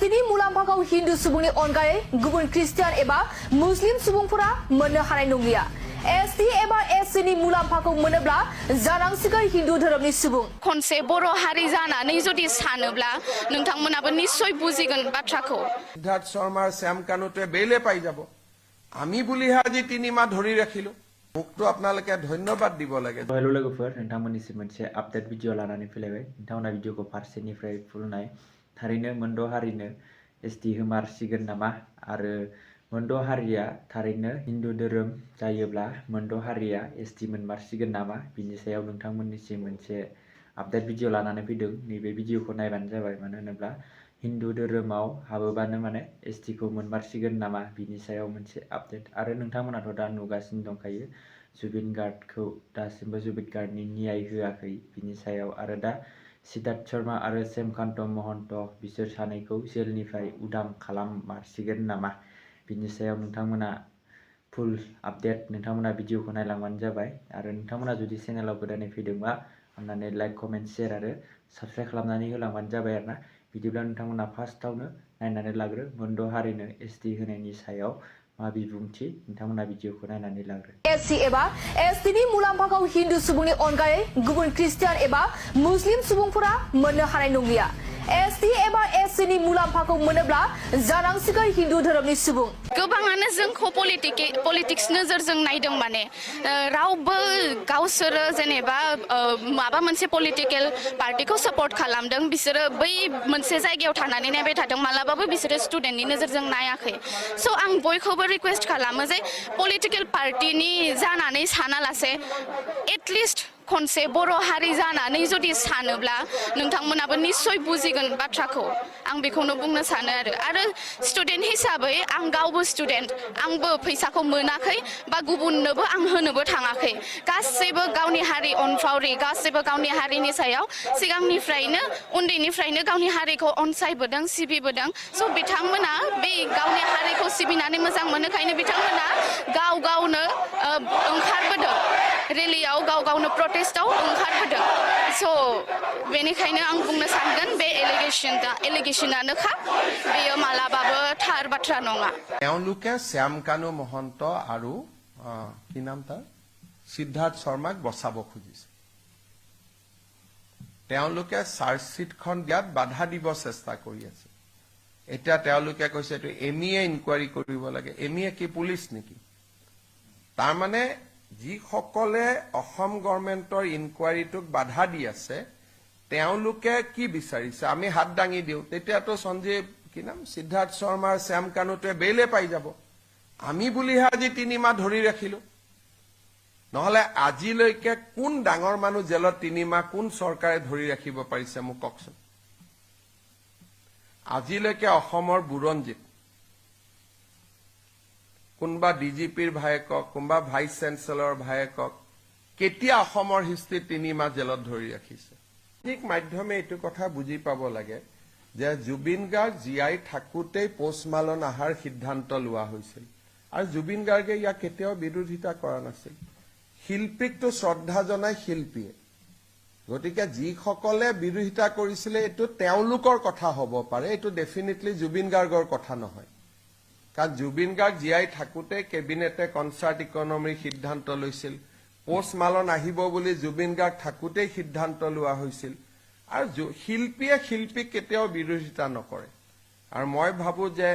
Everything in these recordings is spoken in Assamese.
एसटिनि मुलाम्फाखौ हिन्दु सुबुंनि अनगायै गुबुन ख्रिस्टियान एबा मुस्लिम सुबुंफोरा मोननो हानाय नंलिया। एसटि एबा एससिनि मुलाम्फाखौ मोनोब्ला जानांसिगोन हिन्दु धोरोमनि सुबुं। खनसे बर' हारि जानानै जुदि सानोब्ला नोंथांमोनाबो निश्चय बुजिगोन बाथ्राखौ। সিদ্ধাৰ্থ শৰ্মাৰ শ্যাম কানুতে বেইলে পাই যাব। আমি বুলিহে আজি 3 মাহ ধৰি ৰাখিলো। মুকটো আপোনালোকে ধন্যবাদ দিব লাগে। हेलो लोगोफोर नोंथांमोननिसिम मोनसे आपडेट भिडिअ लानानै फैलायबाय। नोंथांमोना भिडिअखौ फारसेनिफ्राय फुलनाय थारैनो मोनद' हारिनो एसटि होमारसिगोन नामा आरो मोनद' हारिया थारैनो हिन्दु धोरोम जायोब्ला मोनद' हारिया एसटि मोनमारसिगोन नामा बिनि सायाव नोंथांमोननिसिम मोनसे आपडेट भिडिअ लानानै फैदों। नैबे भिडिअखौ नायबानो जाबाय, मानो होनोब्ला हिन्दु धोरोमाव हाबोबानो माने एसटिखौ मोनमारसिगोन नामा बिनि सायाव मोनसे आपडेट। आरो नोंथांमोनाथ' दा नुगासिनो दंखायो जुबिन गार्गखौ दासिमबो जुबिन गार्गनि न्याय होआखै बिनि सायाव, आरो दा सिद्धार्थ शर्मा आरो हेमकान्त महन्त बिसोर सानैखौ जेलनिफ्राय उदां खालाममारसिगोन नामा बिनि सायाव नोंथांमोना फुल आपडेट नोंथांमोना भिडिअखौ नायलांबानो जाबाय। आरो नोंथांमोना जुदि चेनेलाव गोदानै फैदोंबा अन्नानै लाइक कमेन्ट शेयार आरो साबस्क्राइब खालामनानै होलांबानो जाबाय आरोना। बिदिब्ला नोंथांमोना फार्स्टआवनो नायनानै लाग्रो मोनद' हारिनो एसटि होनायनि सायाव मा बिबुंथि, नोंथांमोना भिडिअखौ नायनानै लाग्रो। एससि एबा एसटिनि मुलाम्फाखौ हिन्दु सुबुंनि अनगायै गुबुन ख्रिस्टियान एबा मुस्लिम सुबुंफोरा मोननो हानाय नंलिया। एसटि एबा एससिनि मुलाम्फाखौ मोनोब्ला जानांसिगोन हिन्दु धोरोमनि सुबुं। गोबाङानो जोंखौ पलिटिक्स नोजोरजों नायदों, माने रावबो गावसोरो जेनेबा माबा मोनसे पलिटिकेल पार्टिखौ सापर्ट खालामदों, बिसोरो बै मोनसे जायगायाव थानानै नायबाय थादों, मालाबाबो बिसोरो स्टुडेन्टनि नोजोरजों नायाखै। स' आं बयखौबो रिकुवेस्ट खालामो जे पलिटिकेल पार्टिनि जानानै सानालासे एटलिस्ट खनसे बर' हारि जानानै जुदि सानोब्ला नोंथांमोनाबो निश्चय बुजिगोन बाथ्राखौ। आं बेखौनो बुंनो सानो आरो स्टुडेन्ट हिसाबै आं गावबो स्टुडेन्ट, आंबो फैसाखौ मोनाखै बा गुबुननोबो आं होनोबो थाङाखै। गासैबो गावनि हारि अनफावरि, गासैबो गावनि हारिनि सायाव सिगांनिफ्रायनो उन्दैनिफ्रायनो गावनि हारिखौ अनसायबोदों, सिबिबोदों। स' बिथांमोना बे गावनि हारिखौ सिबिनानै मोजां मोनोखायनो बिथांमोना गाव गावनो ओंखारबोदों, रेलियाव गाव गावनो प्रटेस्टआव ओंखारबोदों। स' बेनिखायनो आं बुंनो सानगोन बे एलिगेशनानोखा, बेयो मालाबाबो थार बाथ्रा नङा। তেওঁলোকে শ্যাম কানু মহন্ত আৰু কি নাম তাৰ সিদ্ধাৰ্থ শৰ্মাক বচাব খুজিছে। তেওঁলোকে চাৰ্জশ্বিটখন দিয়াত বাধা দিব চেষ্টা কৰি আছে। এতিয়া তেওঁলোকে কৈছে এইটো এমইএ ইনকুৱাৰী কৰিব লাগে। এমইএ কি পুলিচ নেকি? তাৰমানে যিসকলে অসম গভৰ্ণমেণ্টৰ ইনকুৱাৰীটোক বাধা দি আছে তেওঁলোকে কি বিচাৰিছে আমি হাত দাঙি দিওঁ, তেতিয়াতো সঞ্জীৱ কি নাম সিদ্ধাৰ্থ শৰ্মাৰ শ্যাম কানুতে বেইলে পাই যাব। আমি বুলিহে আজি 3 মাহ ধৰি ৰাখিলো। নহলে আজিলৈকে কোন ডাঙৰ মানুহ জেলত 3 মাহ কোন চৰকাৰে ধৰি ৰাখিব পাৰিছে মোক কওকচোন। আজিলৈকে অসমৰ বুৰঞ্জীত কোনবা ডিজিপিৰ ভায়েকক, কোনবা ভাইচ চেঞ্চেলৰ ভায়েকক কেতিয়া অসমৰ হিষ্ট্ৰীত 3 মাহ জেলত ধৰি ৰাখিছে? ঠিক মাধ্যমে এইটো কথা বুজি পাব লাগে যে জুবিন গাৰ্গ জীয়াই থাকোঁতেই পোষ্টমালন আহাৰ সিদ্ধান্ত লোৱা হৈছিল, আৰু জুবিন গাৰ্গে ইয়াক কেতিয়াও বিৰোধিতা কৰা নাছিল। শিল্পীকটো শ্ৰদ্ধা জনাই শিল্পীয়ে, গতিকে যিসকলে বিৰোধিতা কৰিছিলে এইটো তেওঁলোকৰ কথা হ'ব পাৰে, এইটো ডেফিনেটলি জুবিন গাৰ্গৰ কথা নহয়। কাৰণ জুবিন গাৰ্গ জীয়াই থাকোঁতে কেবিনেটে কনচাৰ্ট ইকনমিৰ সিদ্ধান্ত লৈছিল, পোষ্টমালন আহিব বুলি জুবিন গাৰ্গ থাকোঁতেই সিদ্ধান্ত লোৱা হৈছিল। আৰু শিল্পীয়ে শিল্পীক কেতিয়াও বিৰোধিতা নকৰে। আৰু মই ভাবোঁ যে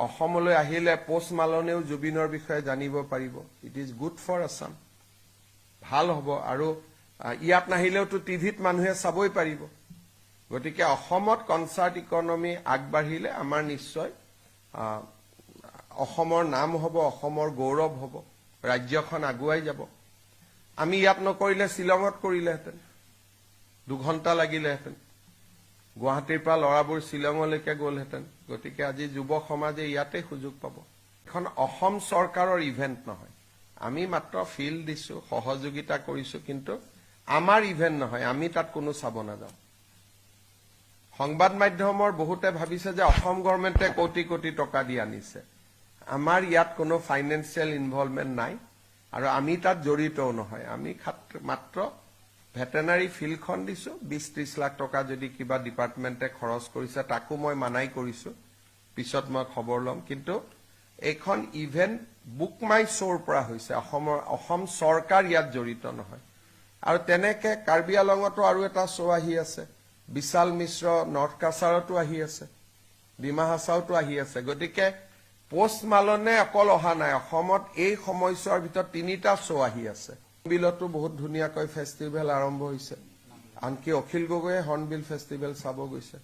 অসমলৈ আহিলে পোষ্টমালনেও জুবিনৰ বিষয়ে জানিব পাৰিব। It is good for Assam, ভাল হ'ব। আৰু ইয়াত নাহিলেওতো টিভিত মানুহে চাবই পাৰিব। গতিকে অসমত কনচাৰ্ট ইকনমি আগবাঢ়িলে আমাৰ নিশ্চয় অসমৰ নাম হ'ব, অসমৰ গৌৰৱ হ'ব, ৰাজ্যখন আগুৱাই যাব। আমি ইয়াত নকৰিলে শ্বিলঙত কৰিলেহেঁতেন, 2 ঘণ্টা লাগিলেহেঁতেন। গুৱাহাটীৰ পৰা ল'ৰাবোৰ শ্বিলঙলৈকে গ'লহেঁতেন। গতিকে আজি যুৱ সমাজে ইয়াতে সুযোগ পাব। এখন অসম চৰকাৰৰ ইভেণ্ট নহয়, আমি মাত্ৰ ফিল্ড দিছো, সহযোগিতা কৰিছো, কিন্তু আমাৰ ইভেণ্ট নহয়, আমি তাত কোনো চাব নাযাওঁ। সংবাদ মাধ্যমৰ বহুতে ভাবিছে যে অসম গভৰ্ণমেণ্টে কোটি কোটি টকা দি আনিছে। আমাৰ ইয়াত কোনো ফাইনেন্সিয়েল ইনভলভমেণ্ট নাই, আৰু আমি তাত জড়িতও নহয়। আমি মাত্ৰ ভেটেনাৰী ফিল্ডখন দিছো, 20-30 লাখ টকা যদি কিবা ডিপাৰ্টমেণ্টে খৰচ কৰিছে তাকো মই মানাই কৰিছো। পিছত মই খবৰ ল'ম কিন্তু এইখন ইভেন্ট বুক মাই শ্ব'ৰ পৰা হৈছে অসম চৰকাৰ ইয়াত জড়িত নহয় আৰু তেনেকে কাৰ্বি আলঙতো আৰু এটা শ্ব' আহি আছে বিশাল মিশ্ৰ নৰ্থ কাছাৰতো আহি আছে ডিমা হাছাওতো আহি আছে গতিকে পোষ্ট মালনে অকল অহা নাই অসমত এই সময়ছোৱাৰ ভিতৰত 3টা শ্ব' আহি আছে বিলতো বহুত ধুনীয়াকৈ ফেষ্টিভেল আৰম্ভ হৈছে আনকি অখিল গগৈয়ে হৰ্ণবিল ফেষ্টিভেল চাব গৈছে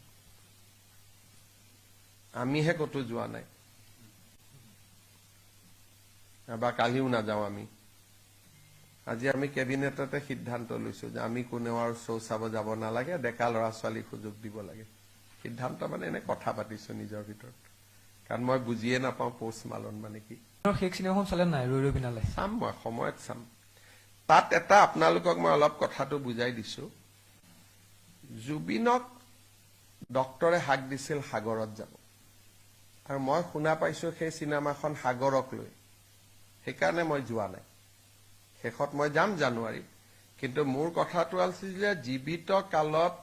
আমিহে কতো যোৱা নাই বা কালিও নাযাওঁ আমি আজি আমি কেবিনেটতে সিদ্ধান্ত লৈছো যে আমি কোনেও আৰু শ্ব' চাব যাব নালাগে ডেকা ল'ৰা ছোৱালীক সুযোগ দিব লাগে সিদ্ধান্ত মানে এনে কথা পাতিছো নিজৰ ভিতৰত কাৰণ মই বুজিয়ে নাপাওঁ পোষ্ট মালন মানে কি শেষ চিনেমাখন চালে নাই ৰৈ ৰৈ বিনালে চাম মই সময়ত চাম তাত এটা আপোনালোকক মই অলপ কথাটো বুজাই দিছো জুবিনক ডক্টৰে হাক দিছিল সাগৰত যাব আৰু মই শুনা পাইছো সেই চিনেমাখন সাগৰক লৈ সেইকাৰণে মই যোৱা নাই শেষত মই যাম জানুৱাৰী কিন্তু মোৰ কথাটো আছিল যে জীৱিত কালত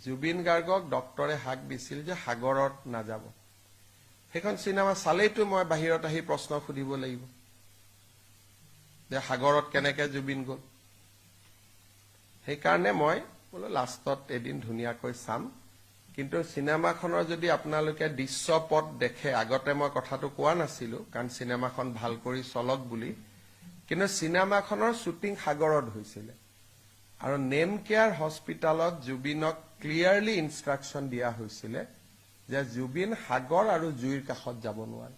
জুবিন গাৰ্গক ডক্টৰে হাক দিছিল যে সাগৰত নাযাব সেইখন চিনেমা চালেইতো মই বাহিৰত আহি প্ৰশ্ন সুধিব লাগিব যে সাগৰত কেনেকে জুবিন গ'ল সেইকাৰণে মই বোলো লাষ্টত এদিন ধুনীয়াকৈ চাম কিন্তু চিনেমাখনৰ যদি আপোনালোকে দৃশ্যপট দেখে আগতে মই কথাটো কোৱা নাছিলো কাৰণ চিনেমাখন ভাল কৰি চলক বুলি কিন্তু চিনেমাখনৰ শ্বুটিং সাগৰত হৈছিল আৰু নেম কেয়াৰ হস্পিটালত জুবিনক ক্লিয়াৰলি ইনষ্ট্ৰাকচন দিয়া হৈছিল যে জুবিন সাগৰ আৰু জুইৰ কাষত যাব নোৱাৰে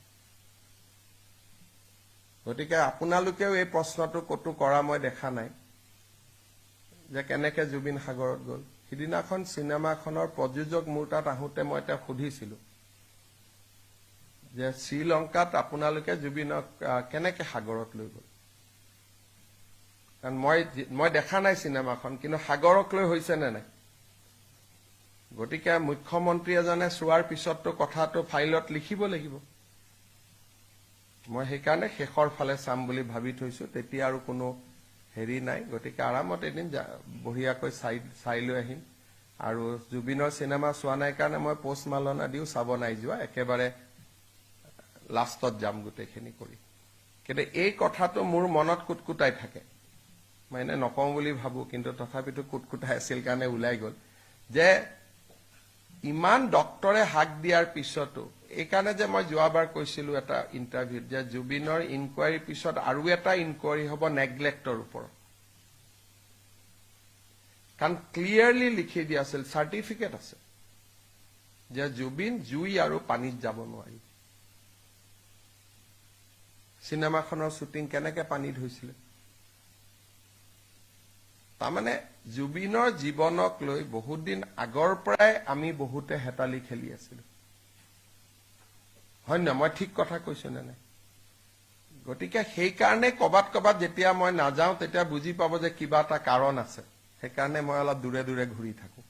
গতিকে আপোনালোকেও এই প্ৰশ্নটো কতো কৰা মই দেখা নাই যে কেনেকে জুবিন সাগৰত গ'ল সিদিনাখন চিনেমাখনৰ প্ৰযোজক মোৰ তাত আহোঁতে মই এটা সুধিছিলো যে শ্ৰীলংকাত আপোনালোকে জুবিনক কেনেকে সাগৰত লৈ গ'ল কাৰণ মই দেখা নাই চিনেমাখন কিন্তু সাগৰক লৈ হৈছে নে নাই গতিকে মুখ্যমন্ত্ৰী এজনে চোৱাৰ পিছততো কথাটো ফাইলত লিখিব লাগিব মই সেইকাৰণে শেষৰ ফালে চাম বুলি ভাবি থৈছো তেতিয়া আৰু কোনো হেৰি নাই গতিকে আৰামত এদিন বঢ়িয়াকৈ চাই লৈ আহিম আৰু জুবিনৰ চিনেমা চোৱা নাই কাৰণে মই পোষ্ট মালন আদিও চাব নাই যোৱা একেবাৰে লাষ্টত যাম গোটেইখিনি কৰি কিন্তু এই কথাটো মোৰ মনত কুটকুটাই থাকে মই এনে নকওঁ বুলি ভাবো কিন্তু তথাপিতো কুটকুটাই আছিল কাৰণে ওলাই গ'ল যে ইমান ডক্টৰে হাক দিয়াৰ পিছতো এইকাৰণে যে মই যোৱাবাৰ কৈছিলো এটা ইণ্টাৰভিউত যে জুবিনৰ ইনকুৱাৰীৰ পিছত আৰু এটা ইনকুৱাৰী হ'ব নেগলেক্টৰ ওপৰত কাৰণ ক্লিয়াৰলি লিখি দিয়া আছিল চাৰ্টিফিকেট আছে যে জুবিন জুই আৰু পানীত যাব নোৱাৰি চিনেমাখনৰ শ্বুটিং কেনেকে পানীত হৈছিলে তাৰমানে জুবিনৰ জীৱনক লৈ বহুত দিন আগৰ পৰাই আমি বহুতে হেতালি খেলি আছিলো হয় না মই ঠিক কথা কৈছো নে নাই গতিকে সেইকাৰণে কবাত যেতিয়া মই নাযাওঁ তেতিয়া বুজি পাব যে কিবা এটা কাৰণ আছে সেইকাৰণে মই অলপ দূৰে দূৰে ঘূৰি থাকো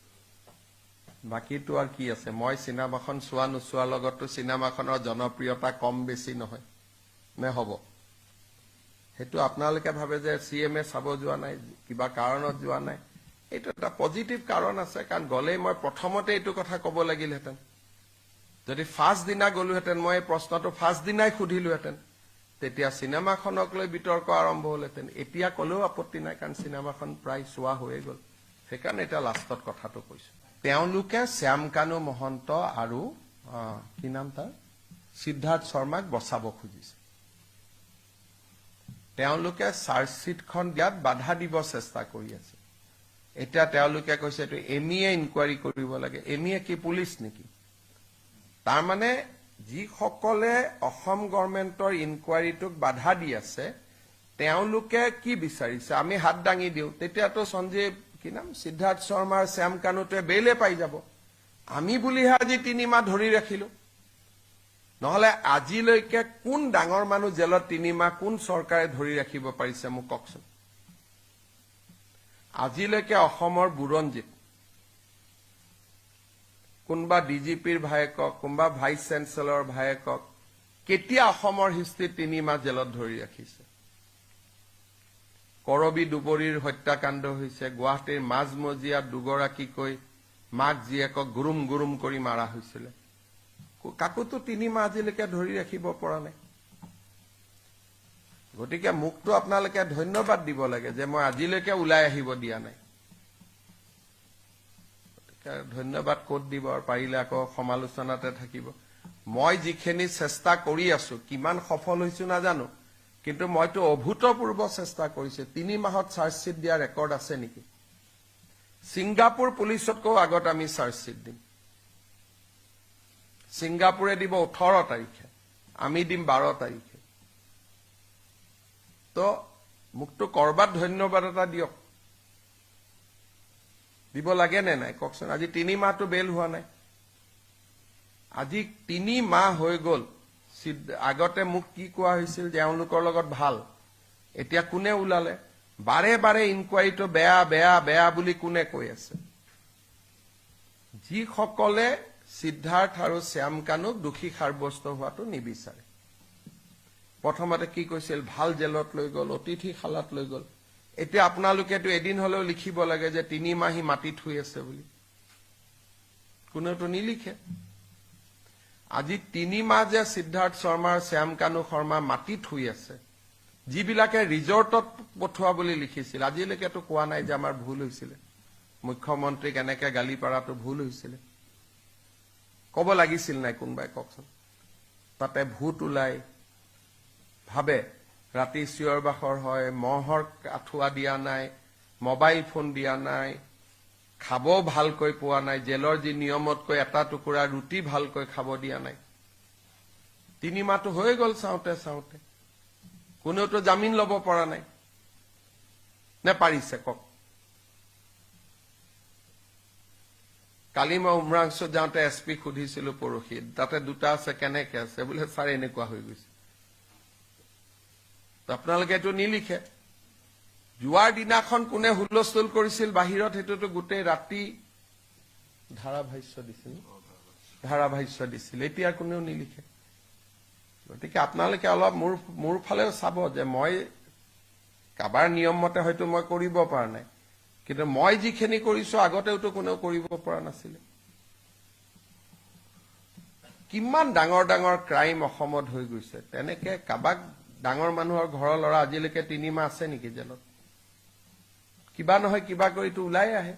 বাকীটো আৰু কি আছে মই চিনেমাখন চোৱা নোচোৱাৰ লগতো চিনেমাখনৰ জনপ্ৰিয়তা কম বেছি নহয় নে হ'ব সেইটো আপোনালোকে ভাবে যে CMA চাব যোৱা নাই কিবা কাৰণত যোৱা নাই এইটো এটা পজিটিভ কাৰণ আছে কাৰণ গলেই মই প্ৰথমতে এইটো কথা ক'ব লাগিলহেঁতেন যদি ফাৰ্ষ্ট দিনা গলোহেঁতেন মই এই প্ৰশ্নটো ফাৰ্ষ্ট দিনাই সুধিলোহেঁতেন তেতিয়া চিনেমাখনক লৈ বিতৰ্ক আৰম্ভ হলহেঁতেন এতিয়া ক'লেও আপত্তি নাই কাৰণ চিনেমাখন প্ৰায় চোৱা হৈয়ে গ'ল সেইকাৰণে এতিয়া লাষ্টত কথাটো কৈছো তেওঁলোকে শ্যামকানু মহন্ত আৰু কি নাম তাৰ সিদ্ধাৰ্থ শৰ্মাক বচাব খুজিছে তেওঁলোকে চাৰ্জশ্বিটখন দিয়াত বাধা দিব চেষ্টা কৰি আছে এতিয়া তেওঁলোকে কৈছে এইটো এমিয়ে ইনকুৱাৰী কৰিব লাগে এমিয়ে কি পুলিচ নেকি তাৰমানে যিসকলে অসম গভৰ্ণমেণ্টৰ ইনকুৱাৰীটোক বাধা দি আছে তেওঁলোকে কি বিচাৰিছে আমি হাত দাঙি দিওঁ তেতিয়াতো সঞ্জীৱ কি নাম সিদ্ধাৰ্থ শৰ্মাৰ শ্যামকানুটোৱে বেইলে পাই যাব আমি বুলিহে আজি 3 মাহ ধৰি ৰাখিলো নহলে আজিলৈকে কোন ডাঙৰ মানুহ জেলত 3 মাহ কোন চৰকাৰে ধৰি ৰাখিব পাৰিছে মোক কওকচোন আজিলৈকে অসমৰ বুৰঞ্জীত কোনবা ডিজিপিৰ ভায়েকক কোনবা ভাইচ চেঞ্চেলৰ ভায়েকক কেতিয়া অসমৰ হিষ্ট্ৰীত 3 মাহ জেলত ধৰি ৰাখিছে কৰবী দুবৰীৰ হত্যাকাণ্ড হৈছে গুৱাহাটীৰ মাজমজিয়াত দুগৰাকীকৈ মাক জীয়েকক গুৰুম কৰি মাৰা হৈছিল কাকোতো 3 মাহ আজিলৈকে ধৰি ৰাখিব পৰা নাই গতিকে মুকটো আপোনালোকে ধন্যবাদ দিব লাগে যে মই আজিলৈকে ওলাই আহিব দিয়া নাই ধন্যবাদ ক'ত দিব আৰু পাৰিলে আকৌ সমালোচনাতে থাকিব মই যিখিনি চেষ্টা কৰি আছো কিমান সফল হৈছো নাজানো কিন্তু মইতো অভূতপূৰ্ব চেষ্টা কৰিছো 3 মাহত চাৰ্জশ্বিট দিয়া ৰেকৰ্ড আছে নেকি সিংগাপুৰ পুলিচতকৈ আগত আমি চাৰ্জশ্বিট দিম সিংগাপুৰে দিব 18 তাৰিখে আমি দিম 12 তাৰিখে তো মুকটো কৰবাত ধন্যবাদ এটা দিয়ক দিব লাগে নে নাই কওকচোন আজি 3 মাহটো বেল হোৱা নাই আজি 3 মাহ হৈ গল আগতে মোক কি কোৱা হৈছিল যে এওঁলোকৰ লগত ভাল এতিয়া কোনে ওলালে বাৰে বাৰে ইনকুৱাৰীটো বেয়া বেয়া বেয়া বুলি কোনে কৈ আছে যিসকলে সিদ্ধাৰ্থ আৰু শ্যাম কানুক দোষী সাব্যস্ত হোৱাটো নিবিচাৰে প্ৰথমতে কি কৈছিল ভাল জেলত লৈ গল অতিথি খালাত লৈ গল এতিয়া আপোনালোকেতো এদিন হলেও লিখিব লাগে যে 3 মাহি মাটিত শুই আছে বুলি কোনেওতো নিলিখে আজি 3 মাহ যে সিদ্ধাৰ্থ শৰ্মাৰ শ্যাম কানু শৰ্মা মাটিত শুই আছে যিবিলাকে ৰিজৰ্টত পঠোৱা বুলি লিখিছিল আজিলৈকেতো কোৱা নাই যে আমাৰ ভুল হৈছিল মুখ্যমন্ত্ৰীক এনেকে গালি পাৰাটো ভুল হৈছিল কব লাগিছিল নাই কোনবাই কওকচোন তাতে ভূত ওলাই ভাবে ৰাতি চিঞৰ বাখৰ হয় মহৰ আঠুৱা দিয়া নাই মোবাইল ফোন দিয়া নাই খাব ভালকৈ পোৱা নাই জেলৰ যি নিয়মতকৈ এটা টুকুৰা ৰুটি ভালকৈ খাব দিয়া নাই 3 মাহটো হৈ গল চাওঁতে চাওঁতে কোনেওতো জামিন ল'ব পৰা নাই নে পাৰিছে কওক কালি মই উমৰাংশত যাওঁতে এছপি সুধিছিলো পৰহি তাতে 2টা আছে কেনেকে আছে বোলে ছাৰ এনেকুৱা হৈ গৈছে আপোনালোকে এইটো নিলিখে যোৱাৰ দিনাখন কোনে হুলস্থুল কৰিছিল বাহিৰত সেইটোতো গোটেই ৰাতি ধাৰাভাষ্য দিছিল এতিয়া কোনেও নিলিখে গতিকে আপোনালোকে অলপ মোৰ ফালেও চাব যে মই কাবাৰ নিয়ম মতে হয়তো মই কৰিব পৰা নাই কিন্তু মই যিখিনি কৰিছো আগতেওতো কোনেও কৰিব পৰা নাছিল কিমান ডাঙৰ ডাঙৰ ক্ৰাইম অসমত হৈ গৈছে তেনেকে কাবাক ডাঙৰ মানুহৰ ঘৰৰ ল'ৰা আজিলৈকে 3 মাহ আছে নেকি জেলত কিবা নহয় কিবা কৰিটো ওলাই আহে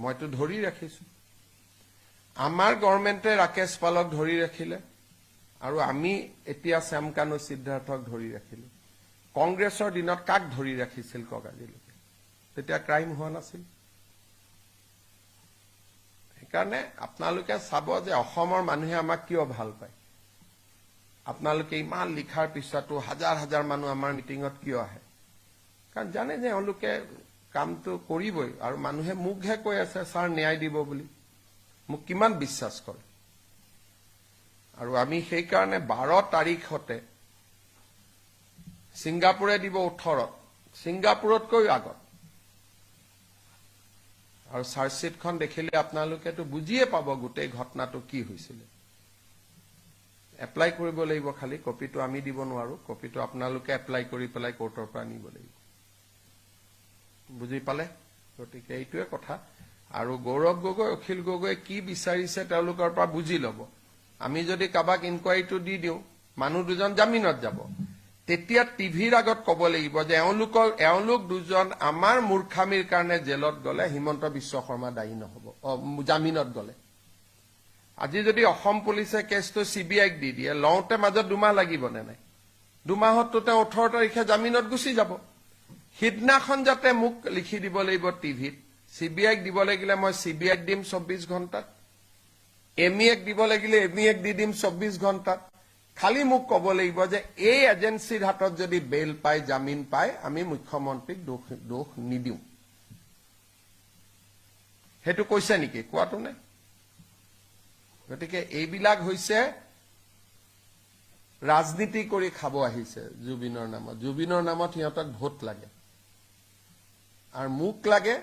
মইতো ধৰি ৰাখিছো আমাৰ গভৰ্ণমেণ্টে ৰাকেশ পালক ধৰি ৰাখিলে আৰু আমি এতিয়া শ্যাম কানু সিদ্ধাৰ্থক ধৰি ৰাখিলো কংগ্ৰেছৰ দিনত কাক ধৰি ৰাখিছিল কক আজিলৈকে তেতিয়া ক্ৰাইম হোৱা নাছিল সেইকাৰণে আপোনালোকে চাব যে অসমৰ মানুহে আমাক কিয় ভাল পায় আপোনালোকে ইমান লিখাৰ পিছতো হাজাৰ হাজাৰ মানুহ আমাৰ মিটিঙত কিয় আহে কাৰণ জানে যে এওঁলোকে কামটো কৰিবই আৰু মানুহে মুখহে কৈ আছে ছাৰ ন্যায় দিব বুলি মোক কিমান বিশ্বাস কৰে আৰু আমি সেইকাৰণে 12 তাৰিখতে সিংগাপুৰে দিব 18 সিংগাপুৰতকৈ আগত আৰু চাৰ্জশ্বিটখন দেখিলে আপোনালোকেতো বুজিয়ে পাব গোটেই ঘটনাটো কি হৈছিল এপ্লাই কৰিব লাগিব খালি কপিটো আমি দিব নোৱাৰো কপিটো আপোনালোকে এপ্লাই কৰি পেলাই কোৰ্টৰ পৰা নিব লাগিব বুজি পালে গতিকে এইটোৱে কথা আৰু গৌৰৱ গগৈ অখিল গগৈ কি বিচাৰিছে তেওঁলোকৰ পৰা বুজি ল'ব আমি যদি কাবাক ইনকুৱাৰীটো দি দিওঁ মানুহ দুজন জামিনত যাব তেতিয়া টিভিৰ আগত ক'ব লাগিব যে এওঁলোক দুজন আমাৰ মূৰ্খামিৰ কাৰণে জেলত গলে হিমন্ত বিশ্ব শৰ্মা দায়ী নহব জামিনত গলে আজি যদি অসম পুলিচে কেছটো সিবিআইক দি দিয়ে লওঁতে মাজত 2 মাহ লাগিব নে নাই 2 মাহততো তেওঁ 18 তাৰিখে জামিনত গুচি যাব সিদিনাখন যাতে মোক লিখি দিব লাগিব টিভিত সিবিআইক দিব লাগিলে মই সিবিআইক দিম 24 ঘণ্টাত এমইএক দিব লাগিলে এমইএক দি দিম 24 ঘণ্টাত খালি মোক ক'ব লাগিব যে এই এজেন্সিৰ হাতত যদি বেল পায় জামিন পায় আমি মুখ্যমন্ত্ৰীক দোষ নিদিওঁ হেতু কৈছে নেকি কোৱাটো নাই গতিকে এইবিলাক হৈছে ৰাজনীতি কৰি খাব আহিছে জুবিনৰ নামত সিহঁতক ভোট লাগে আৰু মুখ লাগে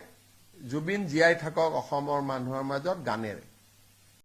জুবিন জীয়াই থাকক অসমৰ মানুহৰ মাজত গানেৰে